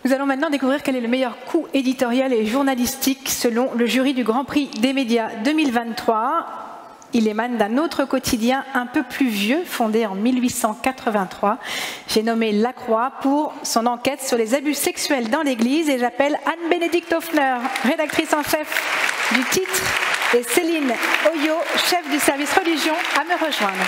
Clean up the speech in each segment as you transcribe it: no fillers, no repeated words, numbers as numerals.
Nous allons maintenant découvrir quel est le meilleur coup éditorial et journalistique selon le jury du Grand Prix des médias 2023. Il émane d'un autre quotidien un peu plus vieux, fondé en 1883. J'ai nommé La Croix pour son enquête sur les abus sexuels dans l'Église et j'appelle Anne-Bénédicte Hoffner, rédactrice en chef du titre, et Céline Oyo, chef du service religion, à me rejoindre.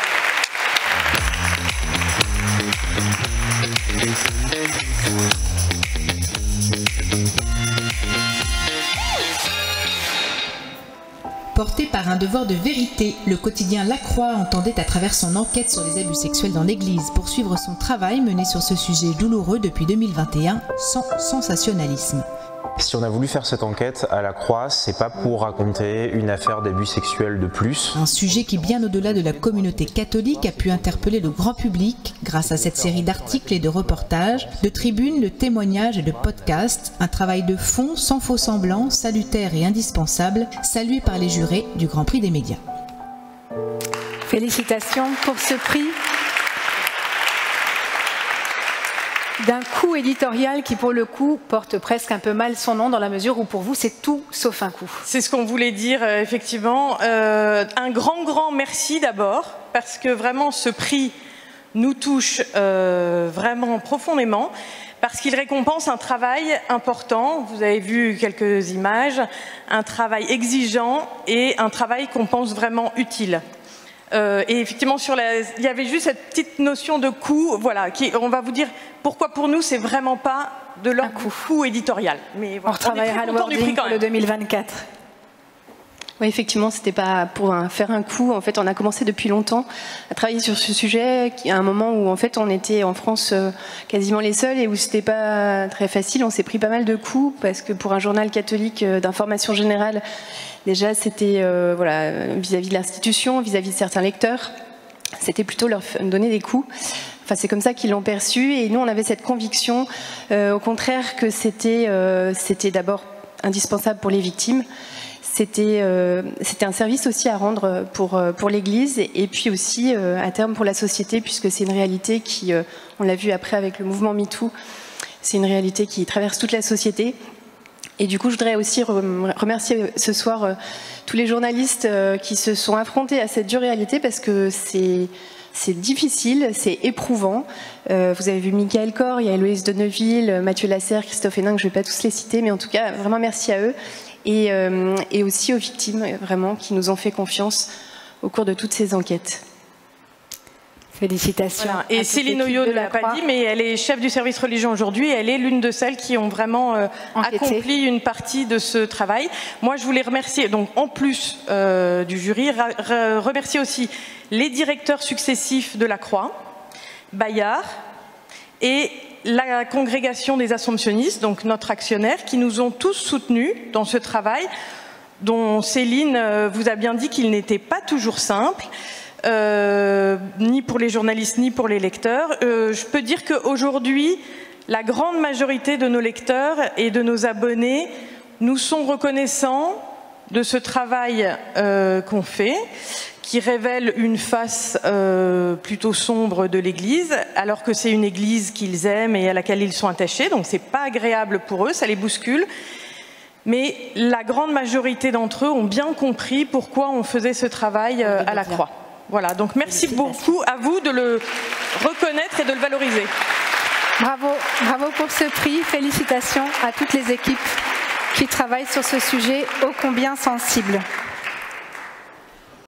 Porté par un devoir de vérité, le quotidien La Croix entendait à travers son enquête sur les abus sexuels dans l'Église poursuivre son travail mené sur ce sujet douloureux depuis 2021 sans sensationnalisme. Si on a voulu faire cette enquête à La Croix, c'est pas pour raconter une affaire d'abus sexuels de plus. Un sujet qui, bien au-delà de la communauté catholique, a pu interpeller le grand public grâce à cette série d'articles et de reportages, de tribunes, de témoignages et de podcasts. Un travail de fond, sans faux semblants, salutaire et indispensable, salué par les jurés du Grand Prix des médias. Félicitations pour ce prix d'un coup éditorial qui, pour le coup, porte presque un peu mal son nom dans la mesure où, pour vous, c'est tout sauf un coup. C'est ce qu'on voulait dire, effectivement. Un grand merci d'abord, parce que vraiment, ce prix nous touche vraiment profondément, parce qu'il récompense un travail important. Vous avez vu quelques images, un travail exigeant et un travail qu'on pense vraiment utile. Et effectivement, il y avait juste cette petite notion de coût, voilà, on va vous dire pourquoi pour nous c'est vraiment pas de leur coût éditorial. Mais voilà, on retravaillera le wording pour le 2024. Oui, effectivement, c'était pas pour faire un coup. En fait, on a commencé depuis longtemps à travailler sur ce sujet. À un moment où, en fait, on était en France quasiment les seuls et où c'était pas très facile. On s'est pris pas mal de coups parce que pour un journal catholique d'information générale, déjà, c'était voilà, vis-à-vis de l'institution, vis-à-vis de certains lecteurs, c'était plutôt leur donner des coups. Enfin, c'est comme ça qu'ils l'ont perçu. Et nous, on avait cette conviction, au contraire, que c'était d'abord indispensable pour les victimes. C'était un service aussi à rendre pour l'Église et puis aussi à terme pour la société, puisque c'est une réalité qui, on l'a vu après avec le mouvement MeToo, c'est une réalité qui traverse toute la société. Et du coup, je voudrais aussi remercier ce soir tous les journalistes qui se sont affrontés à cette dure réalité, parce que c'est difficile, c'est éprouvant. Vous avez vu Michael Kor, il y a Héloïse de Neuville, Mathieu Lasserre, Christophe Hénin, je ne vais pas tous les citer, mais en tout cas, vraiment merci à eux. Et aussi aux victimes, vraiment, qui nous ont fait confiance au cours de toutes ces enquêtes. Félicitations. Voilà. Et Céline Oyo ne l'a pas dit, mais elle est chef du service religion aujourd'hui. Elle est l'une de celles qui ont vraiment accompli une partie de ce travail. Moi, je voulais remercier, donc en plus du jury, remercier aussi les directeurs successifs de La Croix, Bayard et la congrégation des Assomptionnistes, donc notre actionnaire, qui nous ont tous soutenus dans ce travail, dont Céline vous a bien dit qu'il n'était pas toujours simple, ni pour les journalistes, ni pour les lecteurs. Je peux dire qu'aujourd'hui, la grande majorité de nos lecteurs et de nos abonnés nous sont reconnaissants de ce travail qu'on fait, qui révèle une face plutôt sombre de l'Église, alors que c'est une Église qu'ils aiment et à laquelle ils sont attachés, donc c'est pas agréable pour eux, ça les bouscule. Mais la grande majorité d'entre eux ont bien compris pourquoi on faisait ce travail à La Croix. Voilà, donc merci beaucoup à vous de le reconnaître et de le valoriser. Bravo, bravo pour ce prix, félicitations à toutes les équipes qui travaillent sur ce sujet ô combien sensible.